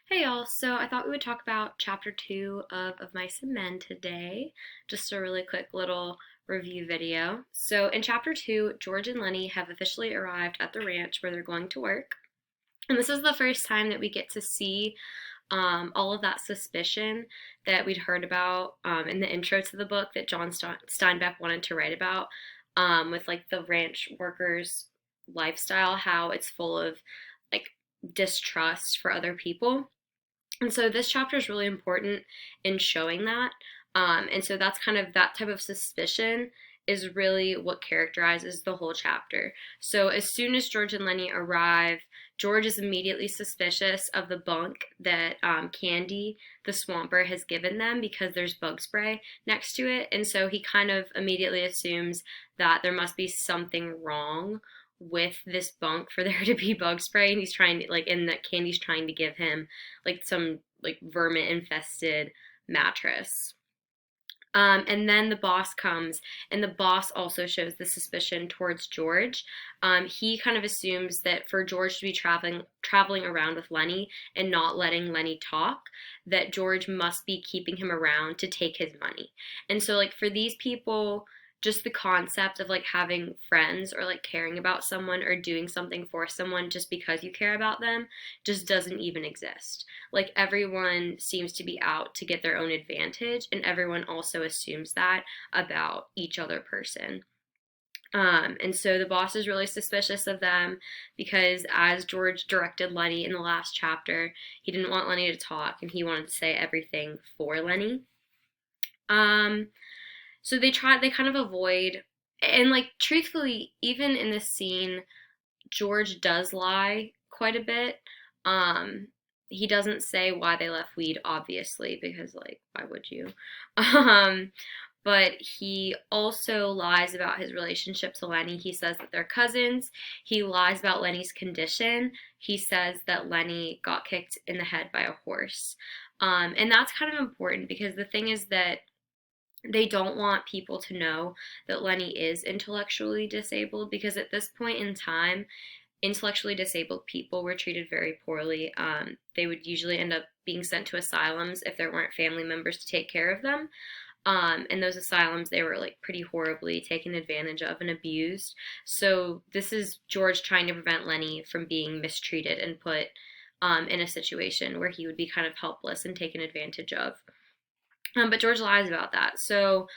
Hey y'all, so I thought we would talk about chapter 2 of Mice and Men today. Just a really quick little review video. So in chapter 2, George and Lenny have officially arrived at the ranch where they're going to work. And this is the first time that we get to see all of that suspicion that we'd heard about in the intro to the book that John Steinbeck wanted to write about, with like the ranch workers' lifestyle, how it's full of like distrust for other people. And so this chapter is really important in showing that. And so that's kind of that type of suspicion is really what characterizes the whole chapter. So as soon as George and Lenny arrive, George is immediately suspicious of the bunk that Candy, the swamper, has given them because there's bug spray next to it. And so he kind of immediately assumes that there must be something wrong with this bunk for there to be bug spray. And he's trying to, like, and that Candy's trying to give him like some like vermin infested mattress. And then the boss comes, and the boss also shows the suspicion towards George. He kind of assumes that for George to be traveling around with Lenny and not letting Lenny talk, that George must be keeping him around to take his money. And so, like for these people, just the concept of like having friends or like caring about someone or doing something for someone just because you care about them just doesn't even exist. Like everyone seems to be out to get their own advantage, and everyone also assumes that about each other person. And so the boss is really suspicious of them because, as George directed Lenny in the last chapter, he didn't want Lenny to talk and he wanted to say everything for Lenny. Um, so they kind of avoid, and like truthfully, even in this scene, George does lie quite a bit. Um, he doesn't say why they left weed, obviously, because like why would you? Um, but he also lies about his relationship to Lenny. He says that they're cousins. He lies about Lenny's condition. He says that Lenny got kicked in the head by a horse. And that's kind of important because the thing is that they don't want people to know that Lenny is intellectually disabled because at this point in time, intellectually disabled people were treated very poorly. They would usually end up being sent to asylums if there weren't family members to take care of them. And those asylums, they were like pretty horribly taken advantage of and abused. So this is George trying to prevent Lenny from being mistreated and put in a situation where he would be kind of helpless and taken advantage of. But George lies about that. So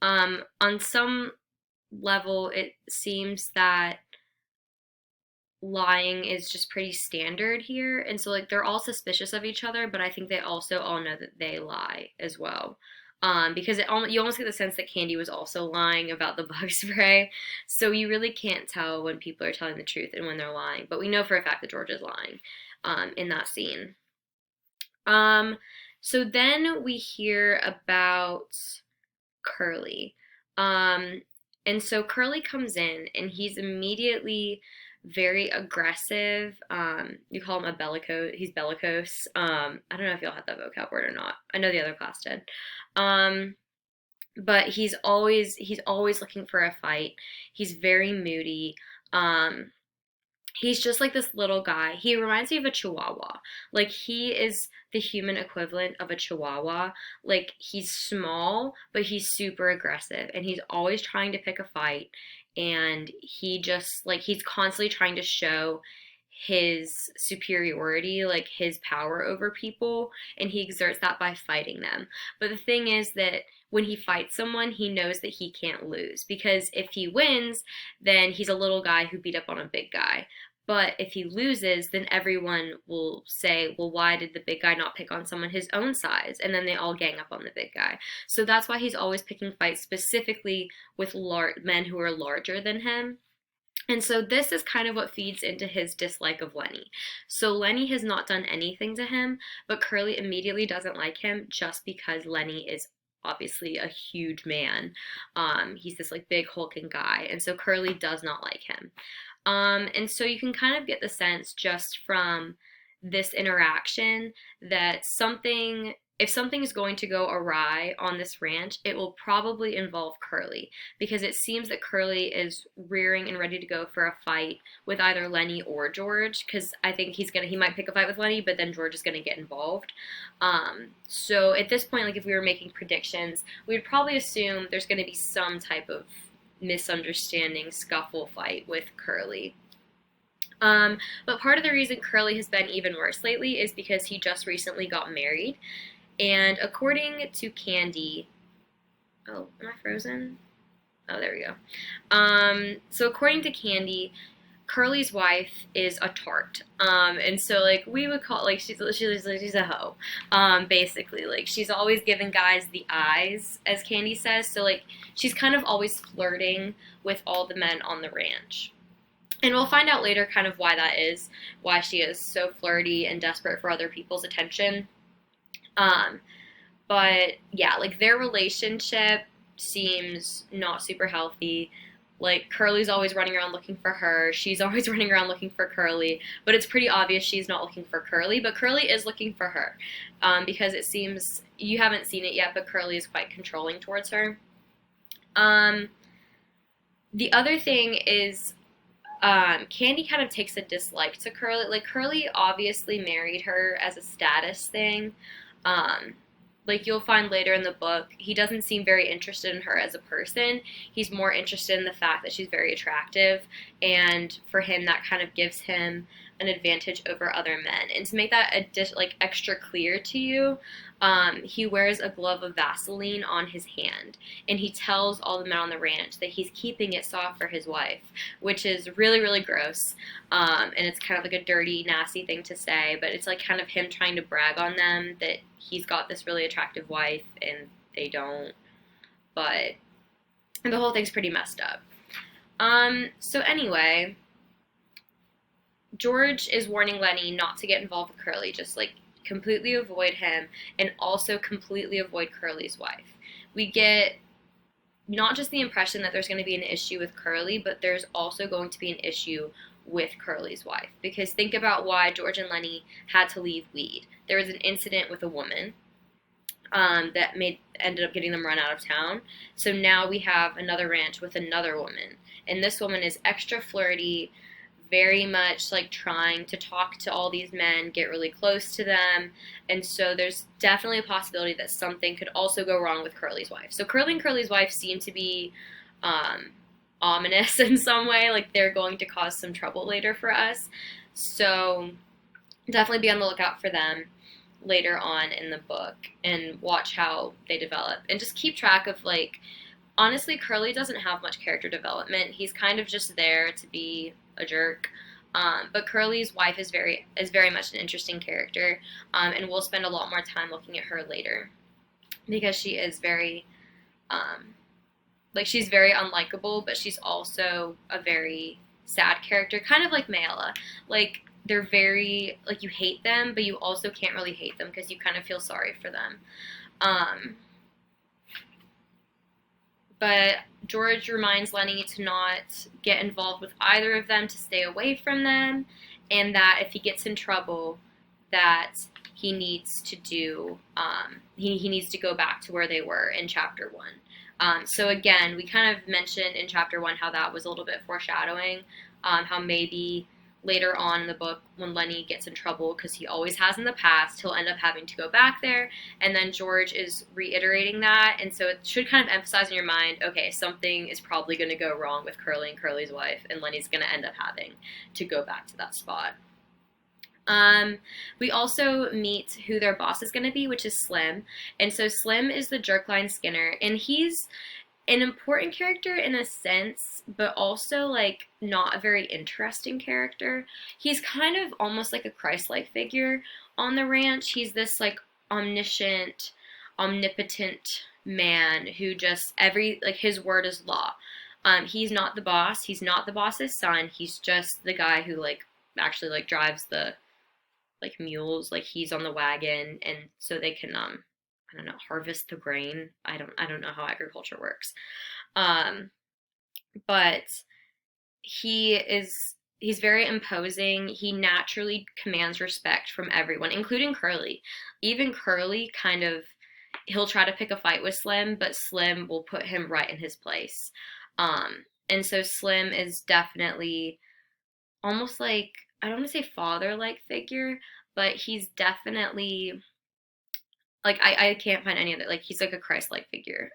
on some level, it seems that lying is just pretty standard here. And so, like, they're all suspicious of each other, but I think they also all know that they lie as well. Because you almost get the sense that Candy was also lying about the bug spray. So you really can't tell when people are telling the truth and when they're lying. But we know for a fact that George is lying in that scene. Um, so then we hear about Curly. Um, and so Curly comes in and he's immediately very aggressive. You call him a bellicose. He's bellicose. I don't know if y'all had that vocab word or not. I know the other class did. Um, but he's always looking for a fight. He's very moody. Um, he's just like this little guy. He reminds me of a chihuahua. Like he is the human equivalent of a chihuahua. Like he's small, but he's super aggressive and he's always trying to pick a fight, and he just like he's constantly trying to show his superiority, like his power over people, and he exerts that by fighting them. But the thing is that when he fights someone, he knows that he can't lose because if he wins, then he's a little guy who beat up on a big guy. But if he loses, then everyone will say, well, why did the big guy not pick on someone his own size? And then they all gang up on the big guy. So that's why he's always picking fights specifically with men who are larger than him. And so this is kind of what feeds into his dislike of Lenny. So Lenny has not done anything to him, but Curly immediately doesn't like him just because Lenny is obviously a huge man. He's this like big hulking guy, and so Curly does not like him. And so you can kind of get the sense just from this interaction that something if something is going to go awry on this ranch, it will probably involve Curly, because it seems that Curly is rearing and ready to go for a fight with either Lenny or George, because I think he might pick a fight with Lenny, but then George is gonna get involved. So at this point, like if we were making predictions, we would probably assume there's gonna be some type of misunderstanding, scuffle fight with Curly. But part of the reason Curly has been even worse lately is because he just recently got married. And according to Candy, oh, am I frozen? Oh, there we go. So according to Candy, Curly's wife is a tart. And so like we would call like she's a hoe. Basically like she's always giving guys the eyes, as Candy says. So like she's kind of always flirting with all the men on the ranch. And we'll find out later kind of why that is, why she is so flirty and desperate for other people's attention. Um, but yeah, like their relationship seems not super healthy. Like Curly's always running around looking for her. She's always running around looking for Curly. But it's pretty obvious she's not looking for Curly. But Curly is looking for her, because it seems you haven't seen it yet, but Curly is quite controlling towards her. The other thing is Candy kind of takes a dislike to Curly. Like Curly obviously married her as a status thing. Um, like you'll find later in the book, he doesn't seem very interested in her as a person. He's more interested in the fact that she's very attractive, and for him that kind of gives him an advantage over other men. And to make that like extra clear to you, he wears a glove of Vaseline on his hand, and he tells all the men on the ranch that he's keeping it soft for his wife, which is really, really gross. And it's kind of like a dirty, nasty thing to say, but it's like kind of him trying to brag on them that he's got this really attractive wife and they don't. But and the whole thing's pretty messed up. So anyway, George is warning Lenny not to get involved with Curly, just like completely avoid him and also completely avoid Curly's wife. We get not just the impression that there's going to be an issue with Curly, but there's also going to be an issue with Curly's wife. Because think about why George and Lenny had to leave Weed. There was an incident with a woman that ended up getting them run out of town. So now we have another ranch with another woman, and this woman is extra flirty, very much like trying to talk to all these men, get really close to them. And so there's definitely a possibility that something could also go wrong with Curly's wife. So Curly and Curly's wife seem to be ominous in some way, like they're going to cause some trouble later for us. So definitely be on the lookout for them later on in the book and watch how they develop. And just keep track of like, honestly, Curly doesn't have much character development. He's kind of just there to be a jerk. But Curly's wife is very much an interesting character, and we'll spend a lot more time looking at her later because she is very like she's very unlikable, but she's also a very sad character, kind of like Mayella. Like they're very like you hate them, but you also can't really hate them because you kind of feel sorry for them. But George reminds Lenny to not get involved with either of them, to stay away from them, and that if he gets in trouble, that he needs to do he needs to go back to where they were in chapter 1. So again, we kind of mentioned in chapter 1 how that was a little bit foreshadowing, how maybe later on in the book when Lenny gets in trouble, because he always has in the past, he'll end up having to go back there, and then George is reiterating that, and so it should kind of emphasize in your mind, okay, something is probably going to go wrong with Curly and Curly's wife, and Lenny's going to end up having to go back to that spot. We also meet who their boss is going to be, which is Slim, and so Slim is the Jerkline Skinner, and he's an important character in a sense, but also like not a very interesting character. He's kind of almost like a Christ-like figure on the ranch. He's this like omniscient, omnipotent man who just like his word is law. He's not the boss. He's not the boss's son. He's just the guy who like actually like drives the like mules. Like he's on the wagon, and so they can I don't know, harvest the grain. I don't know how agriculture works. But he is he's very imposing. He naturally commands respect from everyone, including Curly. Even Curly kind of, he'll try to pick a fight with Slim, but Slim will put him right in his place. And so Slim is definitely almost like, I don't want to say father-like figure, but he's definitely like I can't find any other, like he's like a Christ-like figure.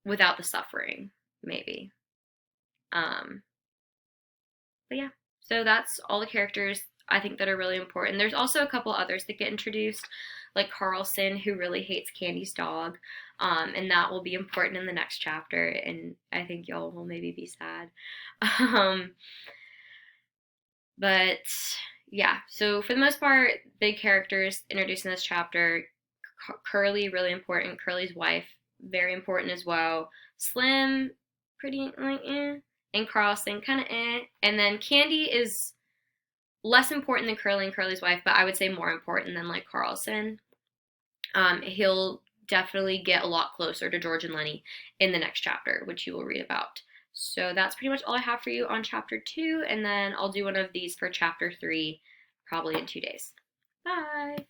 Without the suffering, maybe. Um, but yeah, so that's all the characters I think that are really important. There's also a couple others that get introduced, like Carlson, who really hates Candy's dog, and that will be important in the next chapter. And I think y'all will maybe be sad. Um, but yeah, so for the most part, big characters introduced in this chapter. Curly, really important. Curly's wife, very important as well. Slim, pretty like eh. And Carlson, kind of eh. And then Candy is less important than Curly and Curly's wife, but I would say more important than like Carlson. He'll definitely get a lot closer to George and Lenny in the next chapter, which you will read about. So that's pretty much all I have for you on chapter 2, and then I'll do one of these for chapter 3 probably in 2 days. Bye!